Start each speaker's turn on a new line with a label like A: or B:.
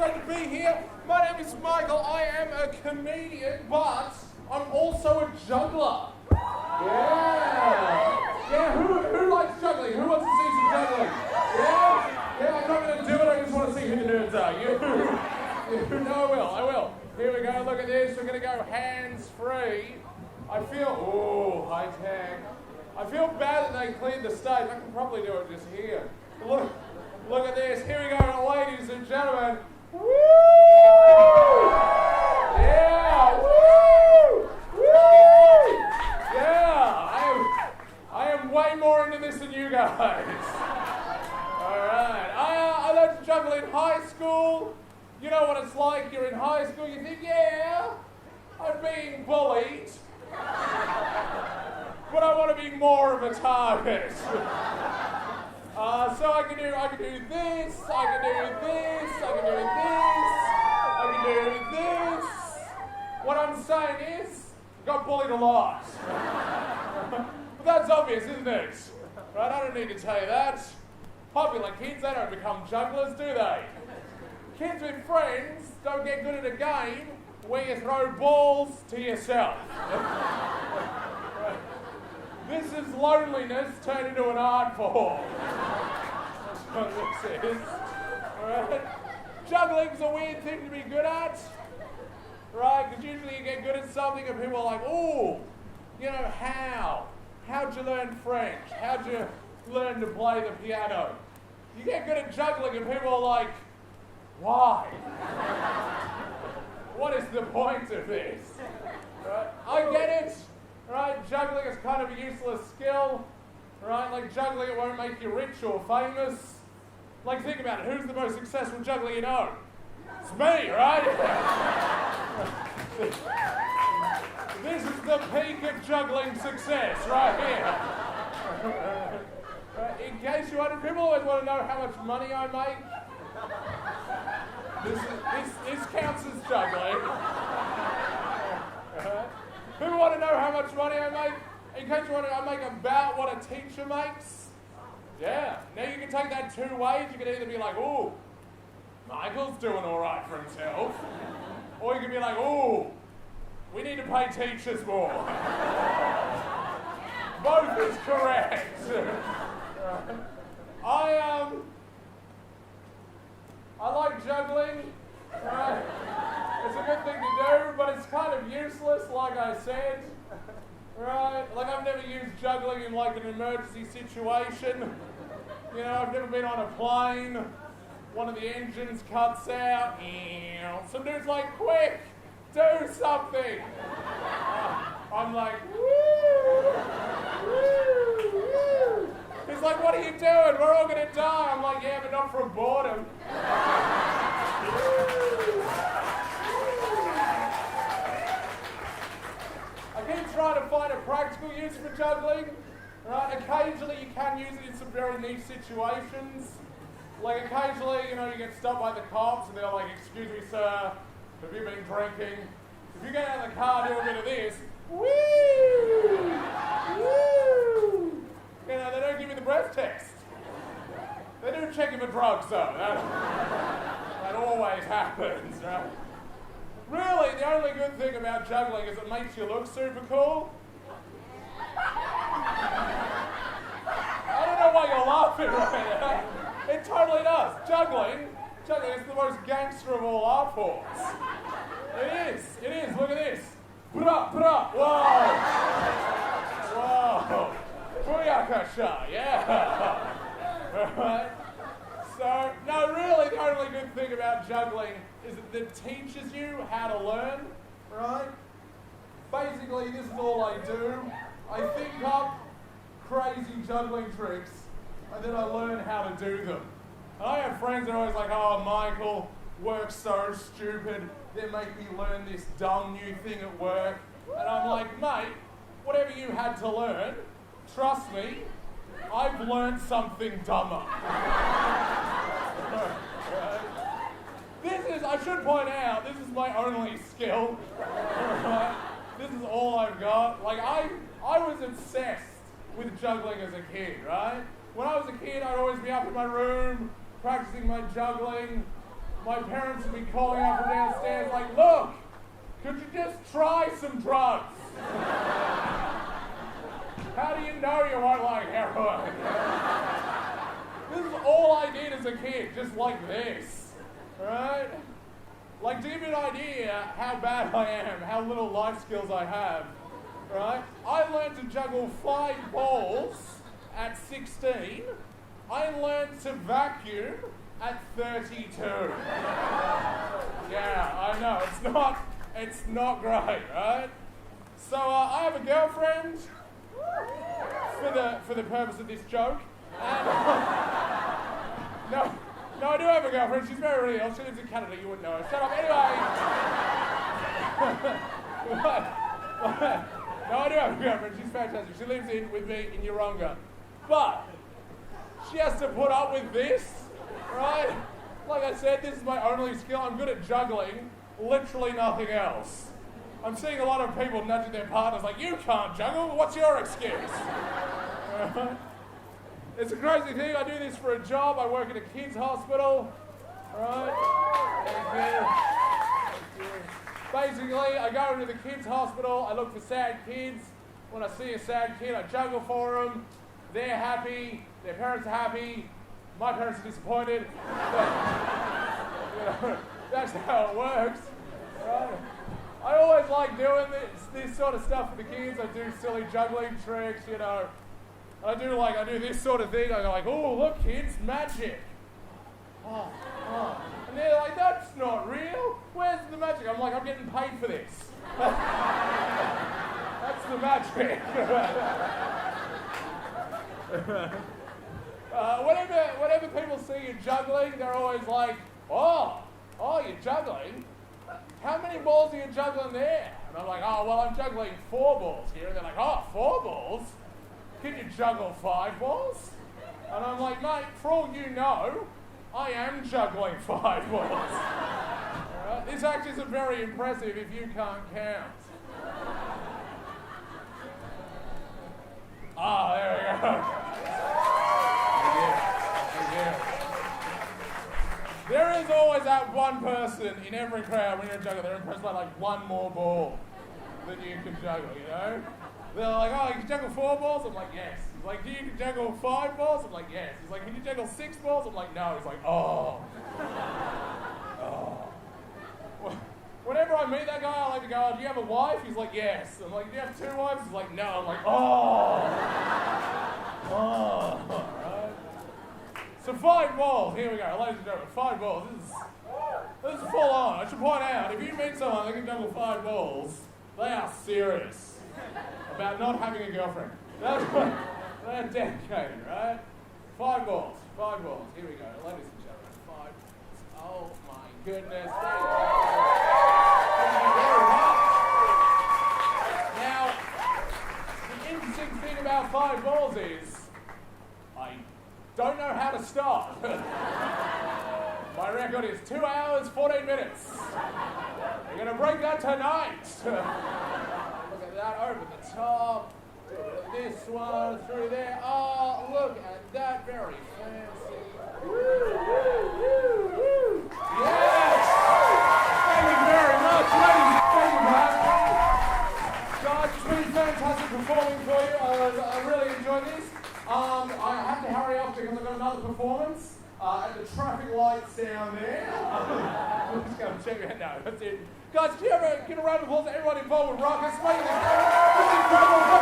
A: great to be here. My name is Michael. I am a comedian, but I'm also a juggler. Yeah, who likes juggling? Who wants to see some juggling? Yeah, I'm not going to do it, I just want to see who the nerds are. You? No, I will. Here we go, look at this. We're going to go hands-free. I feel, high tech. I feel bad that they cleared the stage. I can probably do it just here. Look at this. Here we go, ladies and gentlemen. Woo! Yeah, woo! Woo! Yeah, I am way more into this than you guys. All right. I learned to juggle in high school. You know what it's like. You're in high school. You think, yeah, I'm being bullied. But I want to be more of a target. So I can do this, I can do this, I can do this, I can do this. What I'm saying is, I got bullied a lot. But that's obvious, isn't it? Right, I don't need to tell you that. Popular kids, they don't become jugglers, do they? Kids with friends don't get good at a game where you throw balls to yourself. This is loneliness turned into an art form. That's what this is. Right? Juggling's a weird thing to be good at. Right? Because usually you get good at something and people are like, oh, you know, how'd you learn French? How'd you learn to play the piano? You get good at juggling and people are like, why? What is the point of this? Right? I get it. Right? Juggling is kind of a useless skill. Right? Like juggling, it won't make you rich or famous. Like, think about it. Who's the most successful juggler you know? It's me, right? This is the peak of juggling success right here. In case you wonder, people always want to know how much money I make. This counts as juggling. People want to know how much money I make? In case you want to know, I make about what a teacher makes. Yeah. Now you can take that two ways. You can either be like, ooh, Michael's doing all right for himself. Or you can be like, ooh, we need to pay teachers more. Both is correct. I like juggling. Right? It's a good thing to do, but it's kind of useless, like I said. Right? Like, I've never used juggling in like an emergency situation. You know, I've never been on a plane. One of the engines cuts out. Some dude's like, quick, do something. I'm like, woo, woo, woo. He's like, what are you doing? We're all gonna die. I'm like, yeah, but not from boredom. I keep trying to find a practical use for juggling. Right? Occasionally you can use it in some very niche situations. Like occasionally, you know, you get stopped by the cops and they're like, excuse me, sir, have you been drinking? If you get out of the car, do a bit of this. Woo! Woo! You know, they don't give you the breath test. They do check you for drugs, though. That always happens, right? Really, the only good thing about juggling is it makes you look super cool. I don't know why you're laughing right now. It totally does. Juggling is the most gangster of all art forms. It is. Look at this. Whoa. Booyakasha, yeah. Right? So, no, really, the only good thing about juggling is that it teaches you how to learn, right? Basically, this is all I do. I think up crazy juggling tricks, and then I learn how to do them. And I have friends that are always like, oh, Michael, work's so stupid. They make me learn this dumb new thing at work. And I'm like, mate, whatever you had to learn, trust me, I've learned something dumber. I should point out, this is my only skill. This is all I've got. Like, I was obsessed with juggling as a kid, right? When I was a kid, I'd always be up in my room, practicing my juggling. my parents would be calling up from downstairs like, look, could you just try some drugs? How do you know you won't like heroin? This is all I did as a kid, just like this, right? Like, to give you an idea how bad I am, how little life skills I have, right? I learned to juggle 5 balls at 16. I learned to vacuum at 32. Yeah, I know, it's not great, right? So I have a girlfriend for the purpose of this joke. And, no, I do have a girlfriend. She's very real. She lives in Canada. You wouldn't know her. Shut up. Anyway. No, I do have a girlfriend. She's fantastic. She lives with me in Yeronga. But she has to put up with this, right? Like I said, this is my only skill. I'm good at juggling. Literally nothing else. I'm seeing a lot of people nudging their partners like, you can't juggle. What's your excuse? It's a crazy thing. I do this for a job. I work at a kids' hospital. Right? Thank you. Basically, I go into the kids' hospital. I look for sad kids. When I see a sad kid, I juggle for them. They're happy. Their parents are happy. My parents are disappointed. But, that's how it works. Right? I always like doing this sort of stuff for the kids. I do silly juggling tricks, I do this sort of thing. I go like, oh, look, kids, magic. Oh. And they're like, that's not real. Where's the magic? I'm like, I'm getting paid for this. That's the magic. Whenever people see you juggling, they're always like, oh, you're juggling? How many balls are you juggling there? And I'm like, oh, well, I'm juggling 4 balls here. And they're like, oh, 4 balls? Can you juggle 5 balls? And I'm like, mate, for all you know, I am juggling 5 balls. Right? This actually isn't very impressive if you can't count. Ah, there we go. Thank you. There is always that one person in every crowd when you're a juggler, they're impressed by like 1 more ball than you can juggle, They're like, oh, you can juggle 4 balls? I'm like, yes. He's like, you can juggle 5 balls? I'm like, yes. He's like, can you juggle 6 balls? I'm like, no. He's like, oh. Whenever I meet that guy, I like to go, do you have a wife? He's like, yes. I'm like, do you have 2 wives? He's like, no. I'm like, oh. Right? So 5 balls, here we go, ladies and gentlemen, 5 balls. This is full on. I should point out, if you meet someone that can juggle 5 balls, they are serious about not having a girlfriend. They're dedicated, right? 5 balls, here we go, ladies and gentlemen, 5. Oh my goodness. Thank you very much. Now, the interesting thing about 5 balls is, I don't know how to start. My record is 2 hours, 14 minutes. We're going to break that tonight. Look at that, over the top. This one, through there. Oh, look at that, very fancy. Woo, woo, woo, woo. Yes! Thank you very much, ladies. Thank you, man. Guys, it's been fantastic performing for you. I really enjoyed this. I have to hurry up because I've got another performance at the traffic lights down there. I'm just going to check it out. No, that's it. Guys, can you ever give a round of applause to everyone involved with Ruckus? Make this incredible.